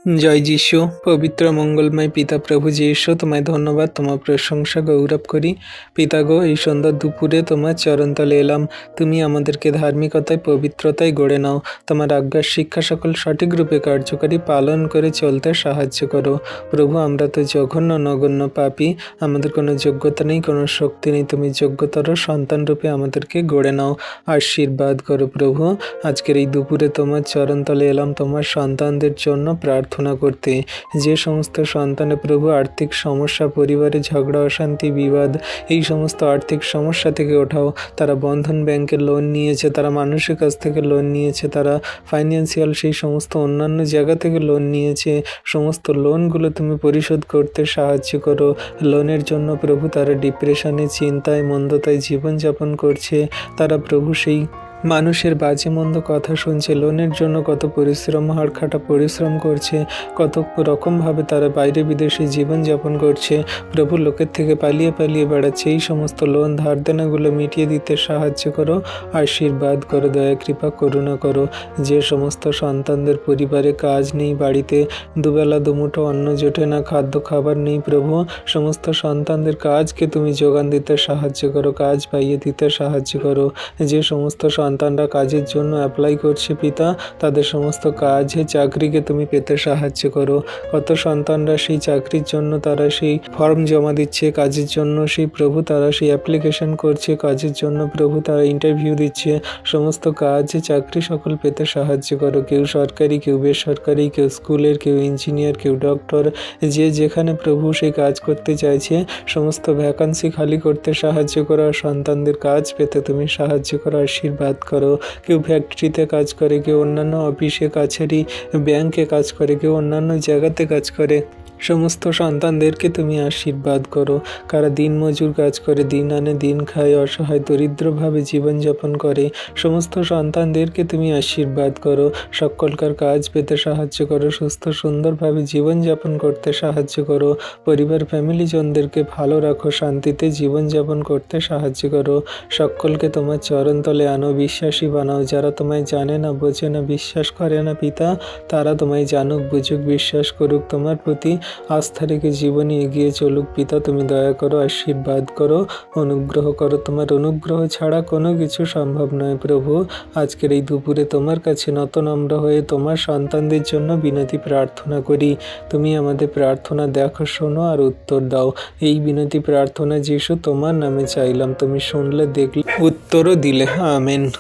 জয় যিশু। পবিত্র মঙ্গলময় পিতা প্রভু যিশু, তোমায় ধন্যবাদ, তোমার প্রশংসা গৌরব করি। পিতা গো, এই সুন্দর দুপুরে তোমার চরণতলে এলাম। তুমি আমাদেরকে ধার্মিকতায় পবিত্রতায় গড়ে নাও। তোমার আজ্ঞার শিক্ষা সকল সঠিক রূপে কার্যকারী পালন করে চলতে সাহায্য করো। প্রভু, আমরা তো জঘন্য নগণ্য পাপী, আমাদের কোনো যোগ্যতা নেই, কোনো শক্তি নেই। তুমি যোগ্যতর সন্তান রূপে আমাদেরকে গড়ে নাও, আশীর্বাদ করো। প্রভু, আজকের এই দুপুরে তোমার চরণতলে এলাম তোমার সন্তানদের জন্য প্রার্থনা করতে। যে সমস্ত সন্তানের প্রভু আর্থিক সমস্যা, পরিবারে ঝগড়া, অশান্তি, বিবাদ, এই সমস্ত আর্থিক সমস্যা থেকে ওঠাও। তারা বন্ধন ব্যাংকের লোন নিয়েছে, তারা মানুষের কাছ থেকে লোন নিয়েছে, তারা ফাইন্যান্সিয়াল সেই সমস্ত অন্যান্য জায়গা থেকে লোন নিয়েছে। সমস্ত লোনগুলো তুমি পরিশোধ করতে সাহায্য করো। লোনের জন্য প্রভু তারা ডিপ্রেশনে, চিন্তায়, মন্দতায় জীবনযাপন করছে। তারা প্রভু সেই মানুষের বাজে মন্দ কথা শুনছে, লোনের জন্য কত পরিশ্রম, হাড়খাটা পরিশ্রম করছে, কত রকমভাবে তারা বাইরে বিদেশে জীবনযাপন করছে। প্রভু, লোকের থেকে পালিয়ে পালিয়ে বেড়াচ্ছে। এই সমস্ত লোন ধার দেনাগুলো মিটিয়ে দিতে সাহায্য করো, আশীর্বাদ করো, দয়া কৃপা করুণা করো। যে সমস্ত সন্তানদের পরিবারে কাজ নেই, বাড়িতে দুবেলা দুমুঠো অন্ন জোটে না, খাদ্য খাবার নেই, প্রভু সমস্ত সন্তানদের কাজকে তুমি যোগান দিতে সাহায্য করো, কাজ পাইয়ে দিতে সাহায্য করো। যে সমস্ত সন্তানরা কাজের জন্য অ্যাপ্লাই করছে পিতা, তাদের সমস্ত কাজে চাকরিকে তুমি পেতে সাহায্য করো। কত সন্তানরা সেই চাকরির জন্য তারা সেই ফর্ম জমা দিচ্ছে, কাজের জন্য সেই প্রভু তারা সেই অ্যাপ্লিকেশন করছে, কাজের জন্য প্রভু তারা ইন্টারভিউ দিচ্ছে। সমস্ত কাজে চাকরি সকল পেতে সাহায্য করো। কেউ সরকারি, কেউ বেসরকারি, কেউ স্কুলের, কেউ ইঞ্জিনিয়ার, কেউ ডক্টর, যে যেখানে প্রভু সেই কাজ করতে চাইছে সমস্ত ভ্যাকান্সি খালি করতে সাহায্য করো। সন্তানদের কাজ পেতে তুমি সাহায্য করো, আশীর্বাদ করো। কেউ ফ্যাক্টরিতে কাজ করে, কেউ অন্যান্য অফিসে, কাছারি, ব্যাংকে কাজ করে, কেউ অন্যান্য জায়গাতে কাজ করে। সমস্ত সন্তানদেরকে তুমি আশীর্বাদ করো। কারা দিনমজুর কাজ করে, দিন আনে দিন খায়, অসহায় দরিদ্রভাবে জীবনযাপন করে, সমস্ত সন্তানদেরকে তুমি আশীর্বাদ করো। সকলকার কাজ পেতে সাহায্য করো, সুস্থ সুন্দরভাবে জীবনযাপন করতে সাহায্য করো। পরিবার ফ্যামিলিজনদেরকে ভালো রাখো, শান্তিতে জীবনযাপন করতে সাহায্য করো। সকলকে তোমার চরণতলে আনো, বিশ্বাসী বানাও। যারা তোমায় জানে না, বোঝে না, বিশ্বাস করে না পিতা, তারা তোমায় জানুক, বুঝুক, বিশ্বাস করুক, তোমার প্রতি আস্থা রেখে জীবনে এগিয়ে চলুক। পিতা, তুমি দয়া করো, আশীর্বাদ করো, অনুগ্রহ করো। তোমার অনুগ্রহ ছাড়া কোনো কিছু সম্ভব নয়। প্রভু, আজকের এই দুপুরে তোমার কাছে নত নম্র হয়ে তোমার সন্তানদের জন্য বিনতি প্রার্থনা করি। তুমি আমাদের প্রার্থনা দেখো, শোনো আর উত্তর দাও। এই বিনতি প্রার্থনা যিশু তোমার নামে চাইলাম, তুমি শুনলে, দেখলে, উত্তরও দিলে। আমেন।